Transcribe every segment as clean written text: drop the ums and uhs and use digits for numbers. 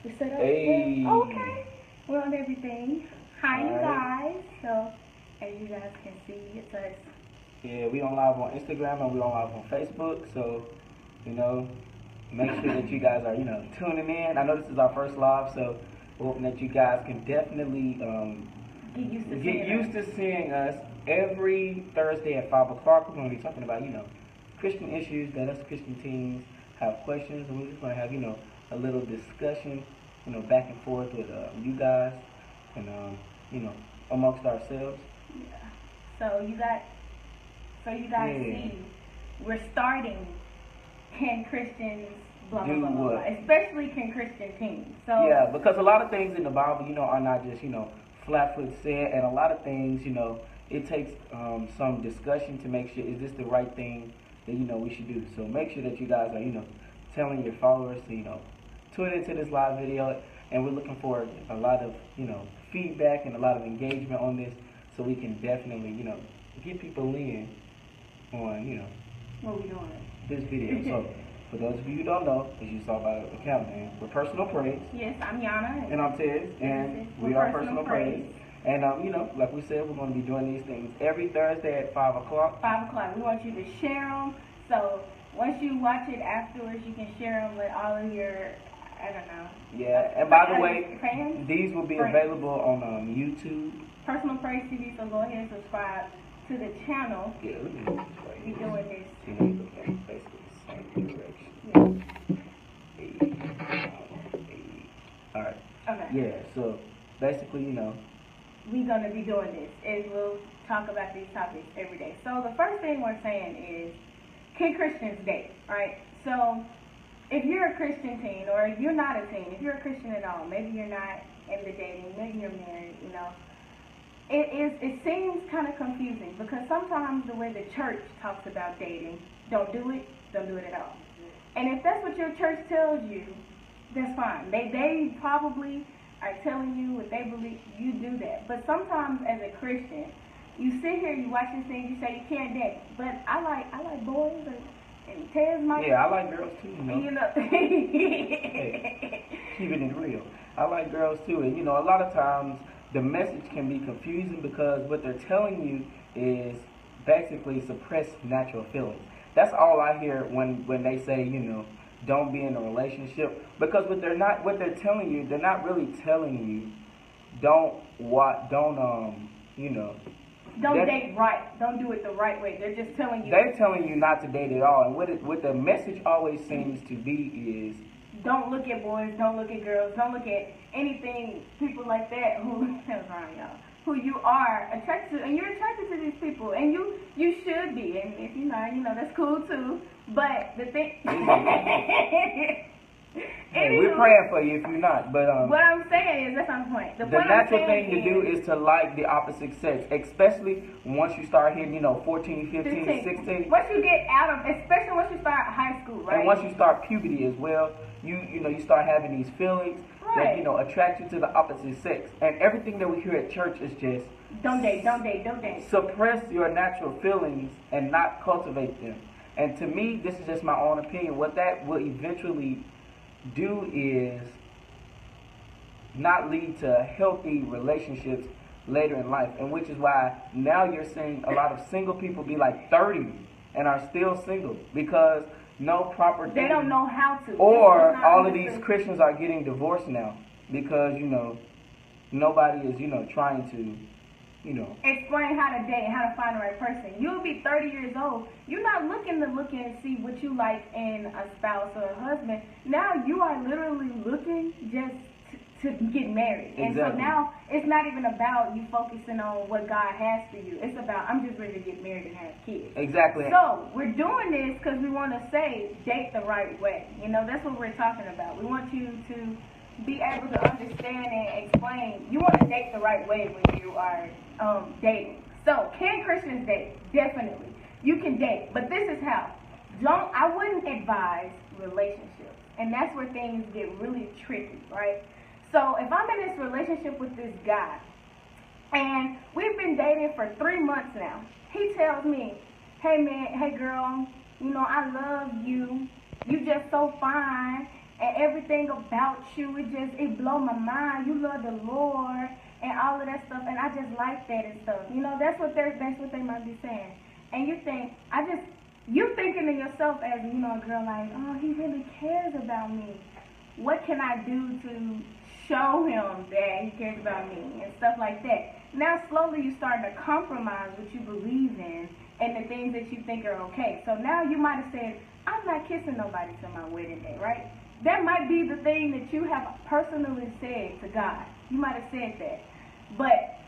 We set up. Hey. Yeah. Okay. We're on everything. Hi, you guys. So, as you guys can see, it's us. Yeah, we on live on Instagram and we on live on Facebook. So, make sure that you guys are, tuning in. I know this is our first live, so we're hoping that you guys can definitely get used to seeing us every Thursday at 5 o'clock. We're going to be talking about, Christian issues that us Christian teens have questions, and we're just going to have, a little discussion, back and forth with you guys and, amongst ourselves. Yeah. So you guys see, we're starting Can Christians blah blah blah blah, especially Can Christian teens. So yeah, because a lot of things in the Bible, are not just flat-foot said, and a lot of things, it takes some discussion to make sure is this the right thing that we should do. So make sure that you guys are telling your followers to tune into this live video, and we're looking for a lot of feedback and a lot of engagement on this, so we can definitely get people in on what we doing this video. So for those of you who don't know, as you saw by the account name, we're Personal Praise. Yes, I'm Yana. And I'm Tez, and we are Personal Praise. And like we said, we're going to be doing these things every Thursday at 5 o'clock. 5 o'clock. We want you to share them. So once you watch it afterwards, you can share them with all of your, I don't know. Yeah, and by the way, fans? These will be available on YouTube. Personal Praise TV, so go ahead and subscribe to the channel. Yeah, we're doing this. Basically the same direction. Yeah. Alright. Okay. Yeah, so basically, we're going to be doing this, and we'll talk about these topics every day. So the first thing we're saying is, can Christians date, right? So if you're a Christian teen, or if you're not a teen, if you're a Christian at all, maybe you're not in the dating, maybe you're married, it seems kind of confusing, because sometimes the way the church talks about dating, don't do it at all. And if that's what your church tells you, that's fine. They probably are telling you what they believe, you do that. But sometimes as a Christian, you sit here, you watch these things, you say you can't date. But I like boys, and Tez might. Yeah, I like girls too, Hey, keeping it real. I like girls too, and a lot of times the message can be confusing, because what they're telling you is basically suppress natural feelings. That's all I hear when they say, don't be in a relationship, because what they're telling you, they're not really telling you don't date right. Don't do it the right way. They're just telling you. They're telling you not to date at all. And what the message always seems to be is, don't look at boys, don't look at girls, don't look at anything, people like that who who you are attracted to, and you're attracted to these people, and you should be, and if you're not, that's cool too. But the thing, hey, we're praying for you if you're not. But what I'm saying is, that's not the point. The natural thing to do is to like the opposite sex, especially once you start hitting 14, 15, 16. Once you get out of, especially once you start high school, right? And once you start puberty as well, you start having these feelings that attract you to the opposite sex. And everything that we hear at church is just don't date. Suppress your natural feelings and not cultivate them. And to me, this is just my own opinion. What that will eventually do is not lead to healthy relationships later in life, and which is why now you're seeing a lot of single people be like 30 and are still single, because no proper they don't know how to, or all of these Christians are getting divorced now because nobody is trying to explain how to date, how to find the right person. You'll be 30 years old. You're not looking and see what you like in a spouse or a husband. Now you are literally looking just to get married. And so now it's not even about you focusing on what God has for you. It's about, I'm just ready to get married and have kids. Exactly. So we're doing this because we want to say date the right way. That's what we're talking about. We want you to be able to understand and explain. You want to date the right way when you are dating. So can Christians date? Definitely. You can date, but this is how. I wouldn't advise relationships, and that's where things get really tricky, right? So if I'm in this relationship with this guy, and we've been dating for 3 months now, he tells me, hey man, hey girl, I love you. You just so fine. And everything about you. It blow my mind. You love the Lord and all of that stuff, and I just like that and stuff. You know, that's what they might be saying. And you think, you're thinking to yourself as, you know, a girl like, oh, he really cares about me. What can I do to show him that he cares about me and stuff like that? Now slowly you start to compromise what you believe in and the things that you think are okay. So now you might have said, I'm not kissing nobody till my wedding day, right? That might be the thing that you have personally said to God. You might have said that. But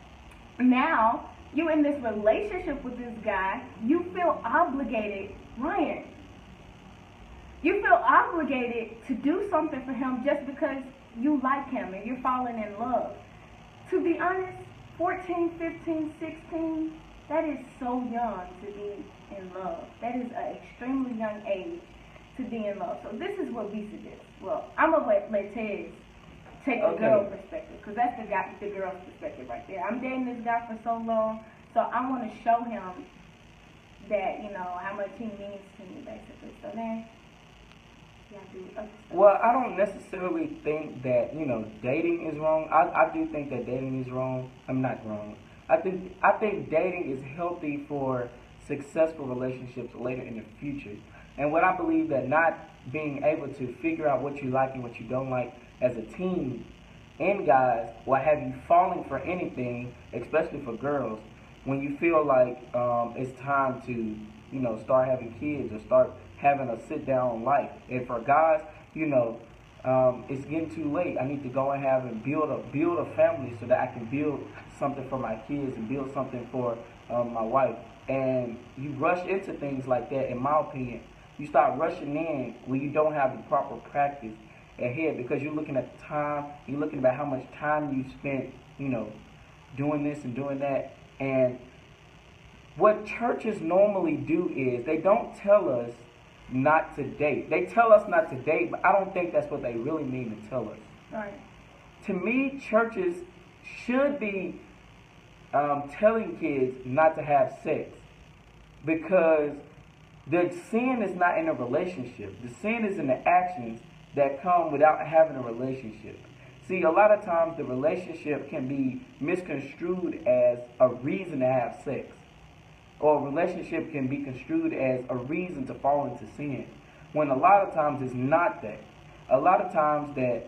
now you're in this relationship with this guy. You feel obligated, Ryan. You feel obligated to do something for him just because you like him and you're falling in love. To be honest, 14, 15, 16, that is so young to be in love. That is an extremely young age to be in love. So this is what we suggest. Well, I'm going to let Tez take a girl perspective, because that's the girl's perspective right there. I'm dating this guy for so long, so I want to show him that, you know, how much he means to me, basically. So then, yeah, do other stuff. Well, I don't necessarily think that, you know, dating is wrong. I do think that dating is wrong. I'm not wrong. I think dating is healthy for successful relationships later in the future. And what I believe that not being able to figure out what you like and what you don't like as a teen and guys will have you falling for anything, especially for girls, when you feel like it's time to, you know, start having kids or start having a sit down life. And for guys, you know, it's getting too late. I need to go and build a family so that I can build something for my kids and build something for my wife. And you rush into things like that, in my opinion. You start rushing in when you don't have the proper practice ahead, because you're looking at the time, you're looking about how much time you spent, you know, doing this and doing that. And what churches normally do is they don't tell us not to date. They tell us not to date, but I don't think that's what they really mean to tell us. Right. To me, churches should be telling kids not to have sex, because the sin is not in a relationship. The sin is in the actions that come without having a relationship. See, a lot of times the relationship can be misconstrued as a reason to have sex, or a relationship can be construed as a reason to fall into sin, when a lot of times it's not that. A lot of times that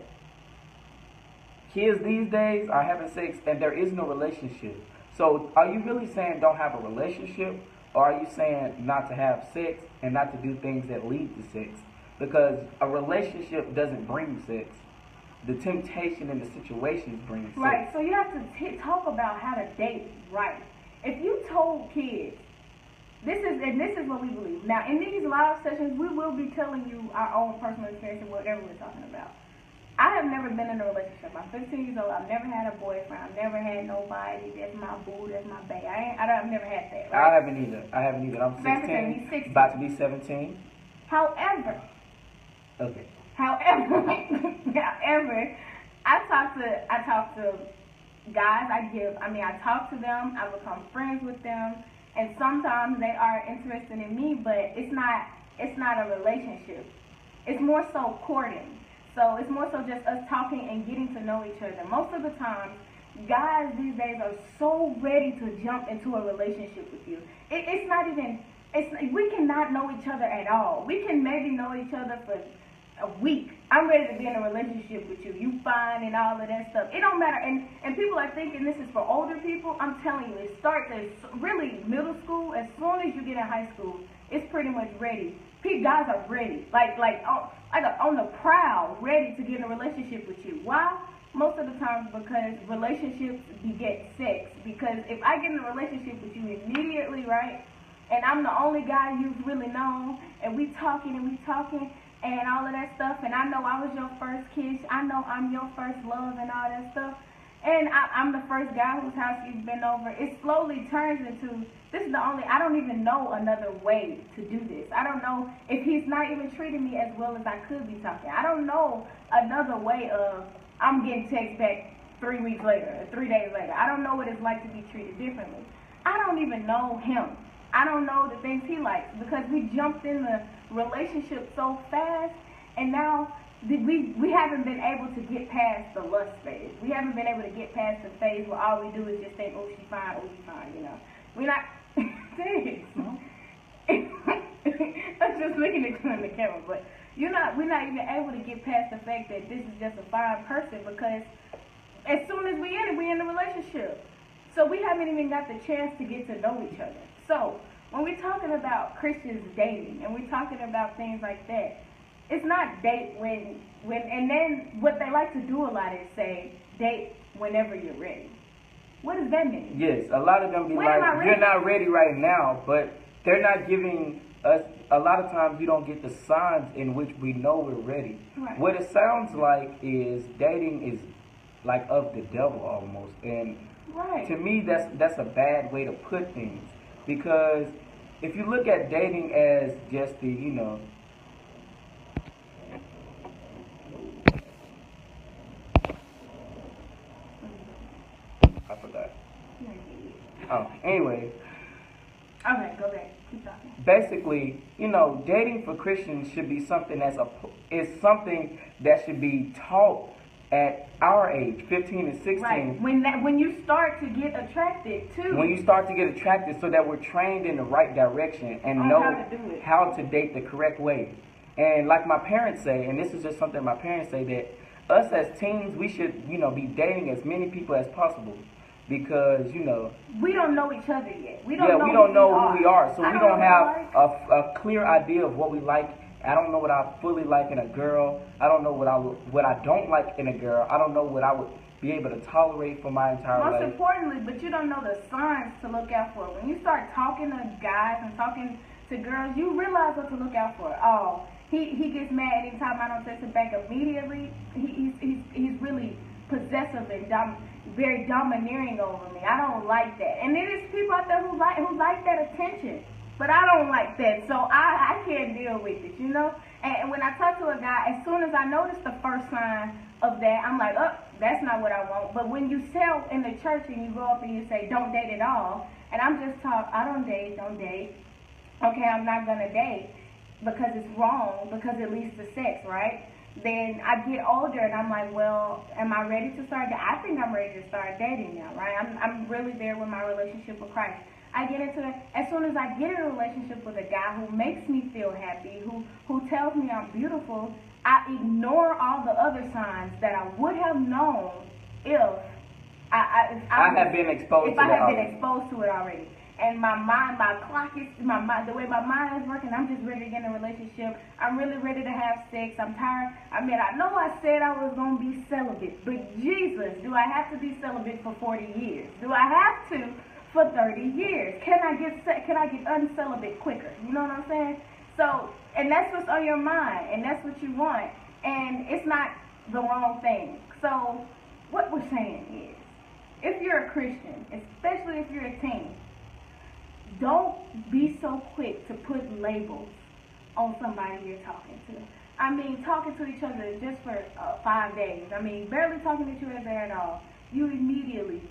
kids these days are having sex and there is no relationship. So are you really saying don't have a relationship, or are you saying not to have sex and not to do things that lead to sex? Because a relationship doesn't bring sex. The temptation and the situations bring sex. Right, so you have to talk about how to date right. If you told kids, this is what we believe. Now, in these live sessions, we will be telling you our own personal experience and whatever we're talking about. I have never been in a relationship. I'm 15 years old. I've never had a boyfriend. I've never had nobody. That's my boo. That's my bae. I've never had that. Right? I haven't either. I'm 16. He's 16. About to be 17. However, okay. However, I talk to guys. I talk to them. I become friends with them, and sometimes they are interested in me, but it's not a relationship. It's more so courting. So it's more so just us talking and getting to know each other. Most of the time, guys these days are so ready to jump into a relationship with you. We cannot know each other at all. We can maybe know each other for a week. I'm ready to be in a relationship with you. You fine and all of that stuff. It don't matter. And people are thinking this is for older people. I'm telling you, it starts as really middle school. As soon as you get in high school, it's pretty much ready. Guys are ready, like on the prowl, ready to get in a relationship with you. Why? Most of the time because relationships beget sex. Because if I get in a relationship with you immediately, right, and I'm the only guy you've really known, and we talking and all of that stuff, and I know I was your first kiss, I know I'm your first love and all that stuff, and I'm the first guy whose house you've been over, it slowly turns into, I don't even know another way to do this. I don't know if he's not even treating me as well as I could be talking. I don't know another way of, I'm getting text back 3 weeks later, or 3 days later. I don't know what it's like to be treated differently. I don't even know him. I don't know the things he likes, because we jumped in the relationship so fast, and now we haven't been able to get past the lust phase. We haven't been able to get past the phase where all we do is just think, oh, she's fine, you know. We're not, serious. I'm just looking at you on the camera, but we're not even able to get past the fact that this is just a fine person, because as soon as we in a relationship. So we haven't even got the chance to get to know each other. So when we're talking about Christians dating and we're talking about things like that, it's not date when and then what they like to do a lot is say date whenever you're ready. What does that mean? Yes, a lot of them be like, you're not ready right now, but they're not giving us, a lot of times we don't get the signs in which we know we're ready. Right. What it sounds like is dating is like of the devil almost, and right. to me that's a bad way to put things, because if you look at dating as just the, you know, I forgot. Oh, anyway. Okay, go back. Keep talking. Basically, you know, dating for Christians should be something is something that should be taught at our age, 15 and 16. Right. When you start to get attracted to. When you start to get attracted, so that we're trained in the right direction and know how to date the correct way. And like my parents say, and this is just something my parents say, that us as teens, we should, you know, be dating as many people as possible. Because, you know, we don't know each other yet. We don't know who we are. So we don't have a clear idea of what we like. I don't know what I fully like in a girl. I don't know what I don't like in a girl. I don't know what I would be able to tolerate for my entire life. Most importantly, but you don't know the signs to look out for. When you start talking to guys and talking to girls, you realize what to look out for. Oh, he gets mad anytime I don't text him back immediately. He's really possessive and very domineering over me. I don't like that. And there is people out there who like that attention. But I don't like that, so I can't deal with it, you know? And when I talk to a guy, as soon as I notice the first sign of that, I'm like, oh, that's not what I want. But when you sell in the church and you go up and you say, don't date at all, and I'm just I don't date. Okay, I'm not going to date because it's wrong, because it leads to sex, right? Then I get older and I'm like, well, am I ready to start dating? I think I'm ready to start dating now, right? I'm really there with my relationship with Christ. I get into it, as soon as I get in a relationship with a guy who makes me feel happy, who tells me I'm beautiful, I ignore all the other signs that I would have known if I had been exposed to it already. And my mind, the way my mind is working, I'm just ready to get in a relationship. I'm really ready to have sex. I'm tired. I mean, I know I said I was going to be celibate, but Jesus, do I have to be celibate for 40 years? Do I have to for 30 years? Can I get uncelibate quicker? You know what I'm saying? So, and that's what's on your mind, and that's what you want, and it's not the wrong thing. So, what we're saying is, if you're a Christian, especially if you're a teen, don't be so quick to put labels on somebody you're talking to. I mean, talking to each other just for 5 days. I mean, barely talking to each other at all. You immediately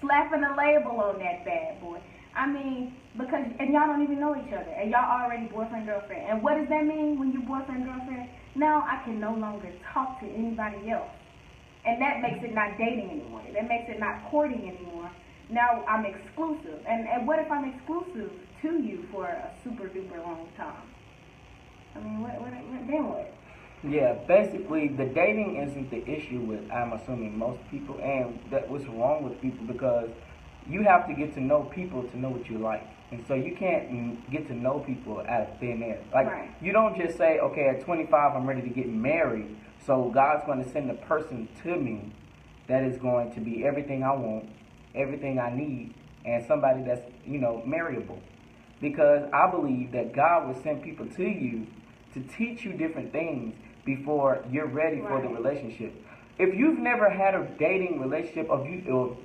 slapping a label on that bad boy. I mean, and y'all don't even know each other, and y'all already boyfriend, girlfriend. And what does that mean when you boyfriend, girlfriend? Now I can no longer talk to anybody else. And that makes it not dating anymore. That makes it not courting anymore. Now I'm exclusive. And what if I'm exclusive to you for a super duper long time? I mean, then what? Yeah, basically the dating isn't the issue with, I'm assuming, most people, and that what's wrong with people, because you have to get to know people to know what you like. And so you can't get to know people out of thin air. Like, right. You don't just say, okay, at 25 I'm ready to get married, so God's going to send a person to me that is going to be everything I want, everything I need, and somebody that's, marriable. Because I believe that God will send people to you to teach you different things before you're ready for the relationship. If you've never had a dating relationship, or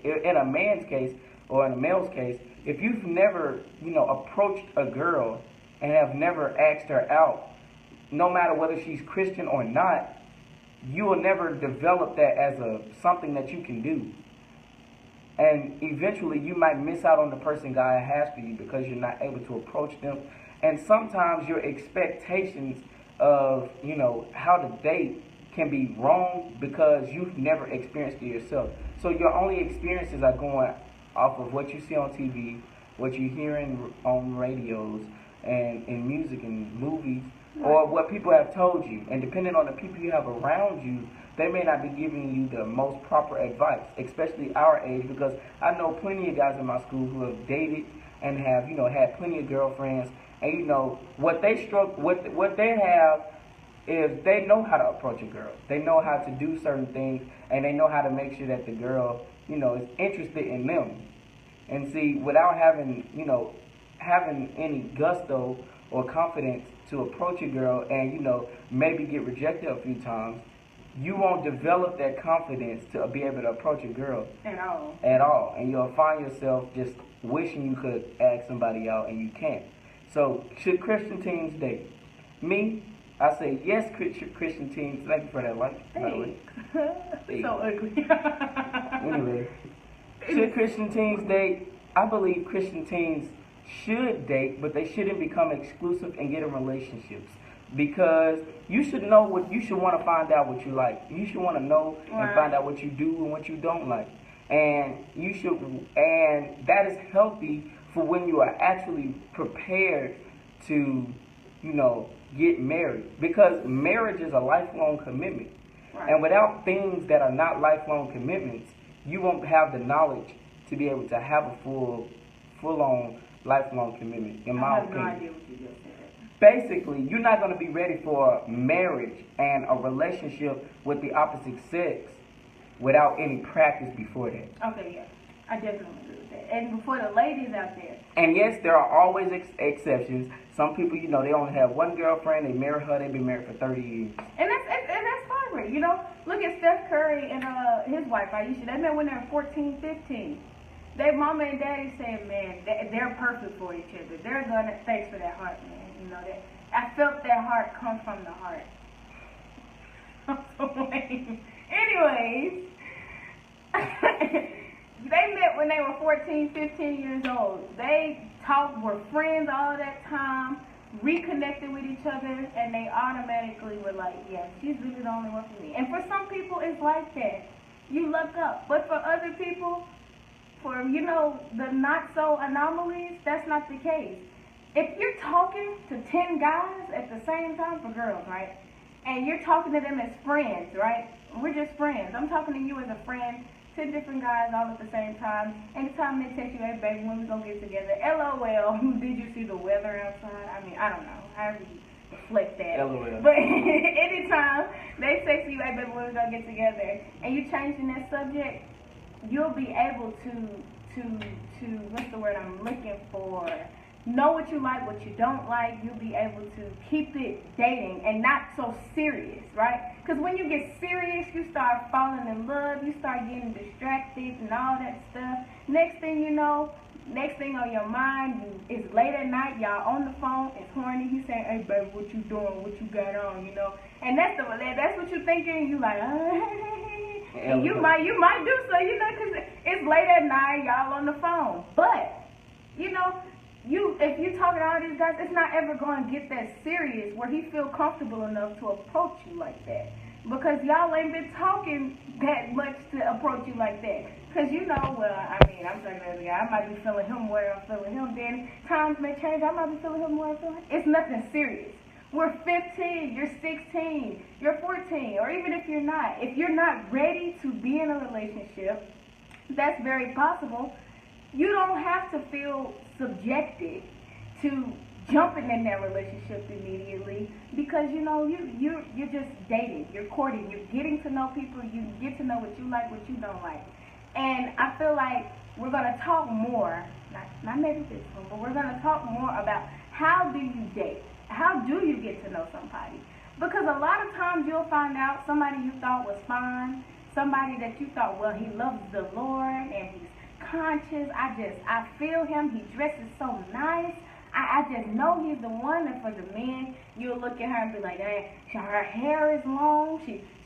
in a man's case or in a male's case, if you've never, approached a girl and have never asked her out, no matter whether she's Christian or not, you will never develop that as something that you can do. And eventually you might miss out on the person God has for you because you're not able to approach them. And sometimes your expectations of, how to date can be wrong because you've never experienced it yourself. So your only experiences are going off of what you see on TV, what you hear on radios, and in music and movies, or what people have told you. And depending on the people you have around you, they may not be giving you the most proper advice, especially our age, because I know plenty of guys in my school who have dated and have, had plenty of girlfriends, and what they have is they know how to approach a girl. They know how to do certain things, and they know how to make sure that the girl, is interested in them. And see, without having any gusto or confidence to approach a girl and, maybe get rejected a few times, you won't develop that confidence to be able to approach a girl at all. And you'll find yourself just wishing you could ask somebody out and you can't. So, should Christian teens date? Me, I say yes, Christian teens. Thank you for that like, by the way. So ugly. Anyway, should Christian teens date? I believe Christian teens should date, but they shouldn't become exclusive and get in relationships. Because you should want to find out what you like. You should want to know and find out what you do and what you don't like. And that is healthy for when you are actually prepared to, get married. Because marriage is a lifelong commitment. Right. And without things that are not lifelong commitments, you won't have the knowledge to be able to have a full-on lifelong commitment, in my opinion. I have no idea what you just said. Basically, you're not going to be ready for marriage and a relationship with the opposite sex without any practice before that. Okay, yeah. I definitely agree with that. And for the ladies out there. And yes, there are always exceptions. Some people, they only have one girlfriend, they marry her, they've been married for 30 years. And that's fine with it, Look at Steph Curry and his wife, Aisha. They met when they were 14, 15. Their mama and daddy said, man, they're perfect for each other. Thanks for that heart, man. I felt that heart come from the heart. Anyways, they met when they were 14, 15 years old. They were friends all that time, reconnected with each other, and they automatically were like, yeah, she's really the only one for me. And for some people, it's like that. You look up. But for other people, for, the not-so anomalies, that's not the case. If you're talking to 10 guys at the same time, for girls, right? And you're talking to them as friends, right? We're just friends. I'm talking to you as a friend, 10 different guys all at the same time. Anytime they text you, hey, baby, when we gonna get together? LOL, did you see the weather outside? I mean, I don't know. However you deflect that. LOL. But anytime they text you, hey, baby, when we gonna get together? And you changing that subject, you'll be able to what's the word I'm looking for? Know what you like, what you don't like. You'll be able to keep it dating and not so serious, right? Because when you get serious, you start falling in love, you start getting distracted and all that stuff. Next thing on your mind is late at night, y'all on the phone, it's horny. He's saying, hey, baby, what you doing? What you got on? And that's what you're thinking. You like, and you might do so, because it's late at night, y'all on the phone. But, if you're talking to all these guys, it's not ever going to get that serious where he feel comfortable enough to approach you like that. Because y'all ain't been talking that much to approach you like that. Because I'm talking to the guy, I might be feeling him more than I'm feeling him. Then times may change, I might be feeling him more than I'm feeling him. It's nothing serious. We're 15, you're 16, you're 14, or even if you're not ready to be in a relationship, that's very possible. You don't have to feel subjected to jumping in that relationship immediately because you're just dating, you're courting, you're getting to know people, you get to know what you like, what you don't like. And I feel like we're gonna talk more, not maybe this one, but we're gonna talk more about how do you date? How do you get to know somebody? Because a lot of times you'll find out somebody you thought was fine, somebody that you thought, well, he loves the Lord and he's conscious. I feel him. He dresses so nice. I just know he's the one. And for the men, you'll look at her and be like, hey, her hair is long.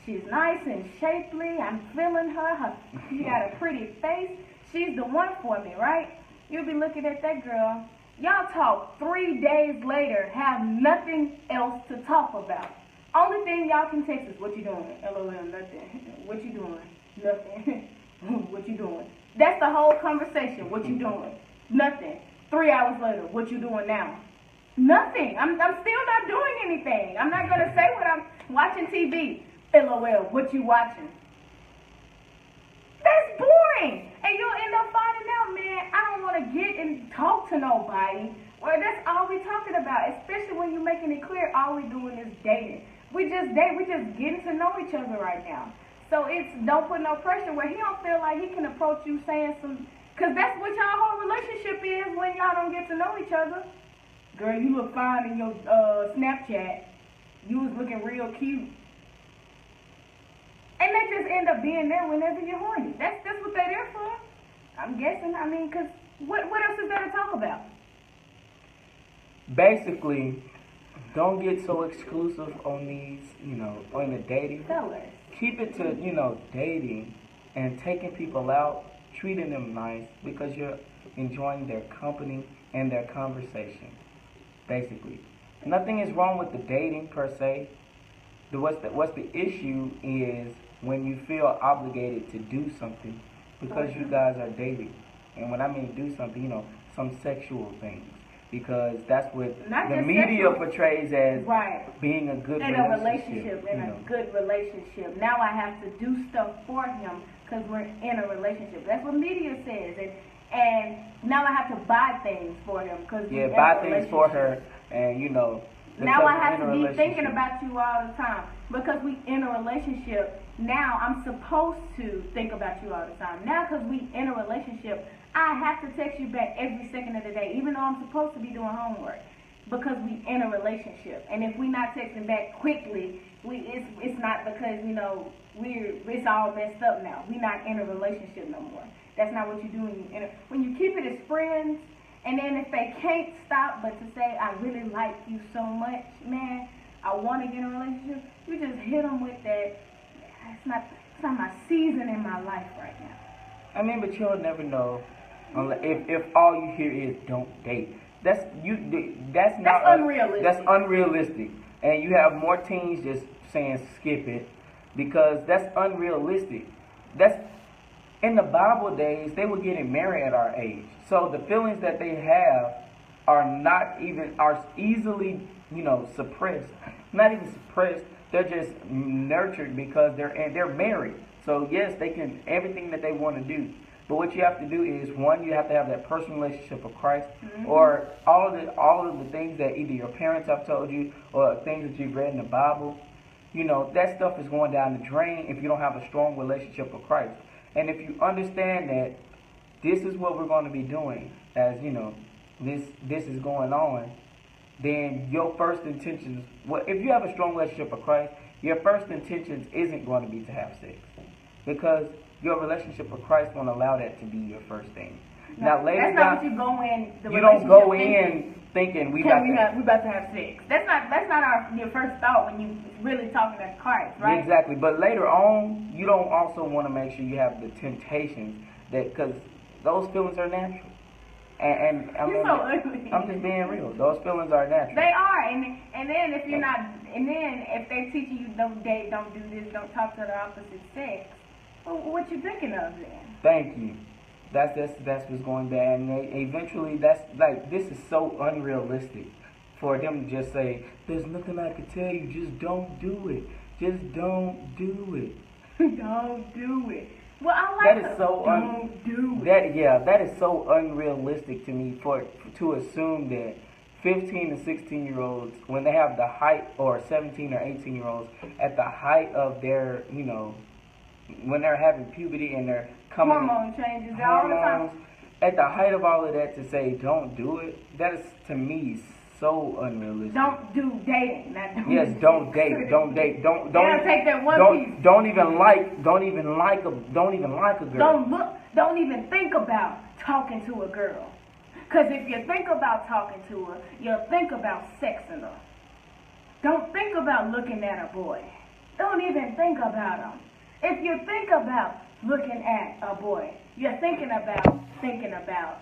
She's nice and shapely. I'm feeling her. She got a pretty face. She's the one for me, right? You'll be looking at that girl. Y'all talk 3 days later, have nothing else to talk about. Only thing y'all can text is what you doing? LOL, nothing. What you doing? Nothing. What you doing? That's the whole conversation. What you doing? Nothing. 3 hours later, what you doing now? Nothing. I'm still not doing anything. I'm not gonna say what I'm watching TV. LOL, what you watching? That's boring. And you'll end up finding out, man, I don't want to get and talk to nobody. Well, that's all we talking about, especially when you're making it clear all we doing is dating. We just date, we just getting to know each other right now. So it's don't put no pressure where he don't feel like he can approach you saying some, because that's what y'all whole relationship is when y'all don't get to know each other. Girl, you look fine in your Snapchat. You was looking real cute. And they just end up being there whenever you're horny. That's what they're there for. I'm guessing. I mean, because what else is there to talk about? Basically, don't get so exclusive on these, on the dating. Fellas. Keep it to, dating and taking people out, treating them nice because you're enjoying their company and their conversation. Basically. Nothing is wrong with the dating per se. What's the issue is when you feel obligated to do something because you guys are dating. And when I mean do something, some sexual things. Because that's what the media portrays as being a good relationship. In a good relationship. Now I have to do stuff for him because we're in a relationship. That's what media says. And now I have to buy things for him because we're in a buy relationship. things for her and, now I have to be thinking about you all the time. Because we in a relationship, now I'm supposed to think about you all the time. Now because we in a relationship, I have to text you back every second of the day, even though I'm supposed to be doing homework. Because we in a relationship. And if we not texting back quickly, it's not because, it's all messed up now. We not in a relationship no more. That's not what you do when you keep it as friends. And then if they can't stop but to say, I really like you so much, man, I want to get in a relationship, you just hit them with that, it's not my season in my life right now. I mean, but you'll never know if all you hear is don't date. That's unrealistic. That's unrealistic. And you have more teens just saying skip it because that's unrealistic. That's in the Bible days, they were getting married at our age. So the feelings that they have are easily, suppressed. Not even suppressed. They're just nurtured because they're married. So yes, they can everything that they want to do. But what you have to do is one, you have to have that personal relationship with Christ, or all of the things that either your parents have told you or things that you've read in the Bible. That stuff is going down the drain if you don't have a strong relationship with Christ. And if you understand that this is what we're going to be doing, as this is going on, then your first intentions, if you have a strong relationship with Christ, your first intentions isn't going to be to have sex. Because your relationship with Christ won't allow that to be your first thing. No, now later that's not what you go in. You don't go in thinking we about to have sex. That's not your first thought when you really talking to Christ, right? Exactly. But later on, you don't also want to make sure you have the temptations because those feelings are natural. And You're so ugly. I'm just being real. Those feelings are natural. They are, and then if you're not, and then if they're teaching you don't date, don't do this, don't talk to the opposite sex, well, what you thinking of then? Thank you. That's what's going down. And eventually, that's like this is so unrealistic for them to just say, "There's nothing I can tell you. Just don't do it. Just don't do it." Don't do it. Well, I like that is so don't do it. That is so unrealistic to me to assume that 15 and 16-year-olds, when they have the height, or 17 or 18-year-olds at the height of their, when they're having puberty and they're coming hormone changes all the time. At the height of all of that, to say don't do it, that is to me so unrealistic. Don't do dating. Yes, don't date. Don't date. Don't take that one piece. Don't even like a girl. Don't even think about talking to a girl. Because if you think about talking to her, you'll think about sexing her. Don't think about looking at a boy. Don't even think about him. If you think about looking at a boy, you're thinking about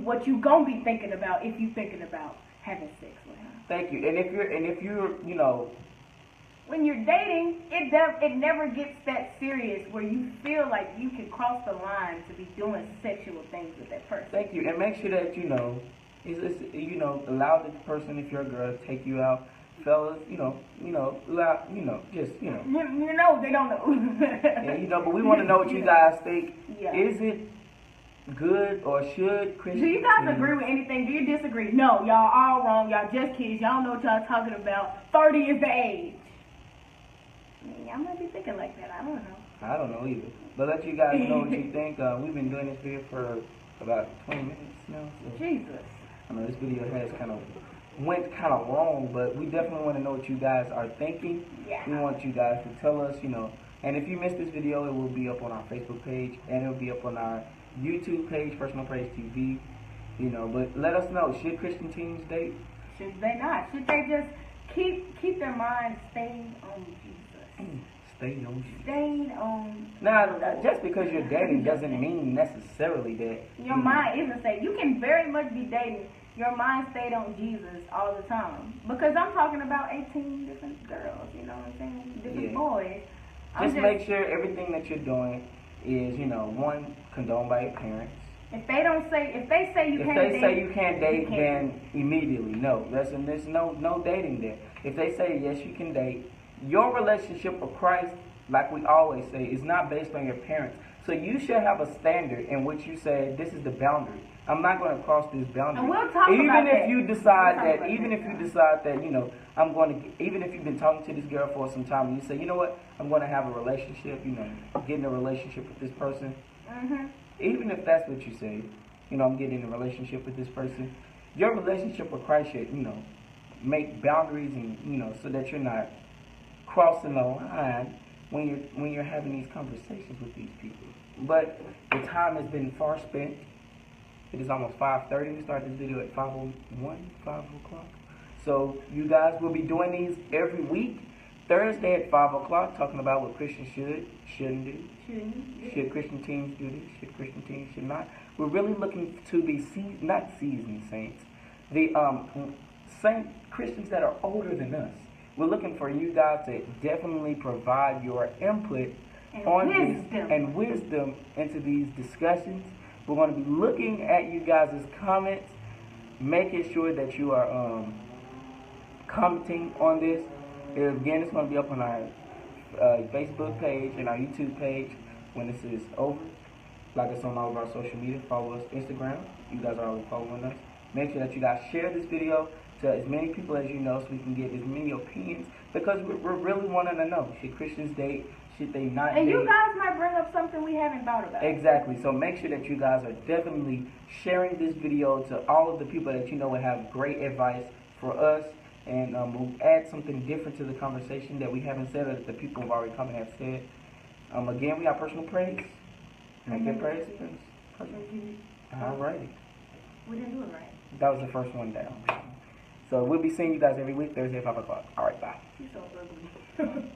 what you gonna be thinking about if you thinking about having sex with him. Thank you. And if you're when you're dating, it never gets that serious where you feel like you can cross the line to be doing sexual things with that person. Thank you, and make sure that allow the person, if you're a girl, to take you out, fellas. Allow, just You know they don't know. Yeah, but we want to know what you guys think. Yeah. Is it good or should Christian? Do you guys agree with anything? Do you disagree? No, y'all all wrong. Y'all just kids. Y'all know what y'all talking about. 30 is the age. I mean, y'all might be thinking like that. I don't know. I don't know either. But let you guys know what you think. We've been doing this video for about 20 minutes now. So Jesus. I know this video went kind of long, but we definitely want to know what you guys are thinking. Yeah. We want you guys to tell us, and if you missed this video, it will be up on our Facebook page, and it will be up on our YouTube page, Personal Praise TV, but let us know, should Christian teens date? Should they not? Should they just keep their minds stayed on Jesus? Stay on Jesus. Stayed on... Now, just because you're dating doesn't mean necessarily that... Your mind isn't stayed. You can very much be dating. Your mind stayed on Jesus all the time. Because I'm talking about 18 different girls, you know what I'm saying? Different boys. Just make sure everything that you're doing is, one, condoned by your parents. If they say you can't date, then immediately no. There's no dating there. If they say yes, you can date. Your relationship with Christ, like we always say, is not based on your parents. So you should have a standard in which you say, this is the boundary. I'm not going to cross this boundary. And we'll talk about that. Even if you decide that, even if you've been talking to this girl for some time and you say, you know what, I'm going to have a relationship, get in a relationship with this person. Mm-hmm. Even if that's what you say, I'm getting in a relationship with this person, your relationship with Christ should, make boundaries and, so that you're not crossing the line when you're having these conversations with these people. But the time has been far spent. It is almost 5:30. We started this video at 5:01, 5 o'clock. So you guys will be doing these every week. Thursday at 5 o'clock, talking about what Christians shouldn't do. Should Christian teens do this? Should Christian teens should not? We're really looking to be not seasoned saints. The Christians that are older than us. We're looking for you guys to definitely provide your input and wisdom into these discussions. We're going to be looking at you guys' comments, making sure that you are commenting on this. Again, it's going to be up on our Facebook page and our YouTube page when this is over. Like us on all of our social media. Follow us Instagram. You guys are already following us. Make sure that you guys share this video to as many people as you know so we can get as many opinions, because we're really wanting to know, should Christians date, should they not date? And you guys might bring up something we haven't thought about. Exactly. So make sure that you guys are definitely sharing this video to all of the people that you know will have great advice for us, and we'll add something different to the conversation that we haven't said or that the people have already come and have said. Again, we got personal praise. Make your praise. Alrighty. We didn't do it right. That was the first one down. So we'll be seeing you guys every week, Thursday at 5 o'clock. Alright, bye. She's so ugly.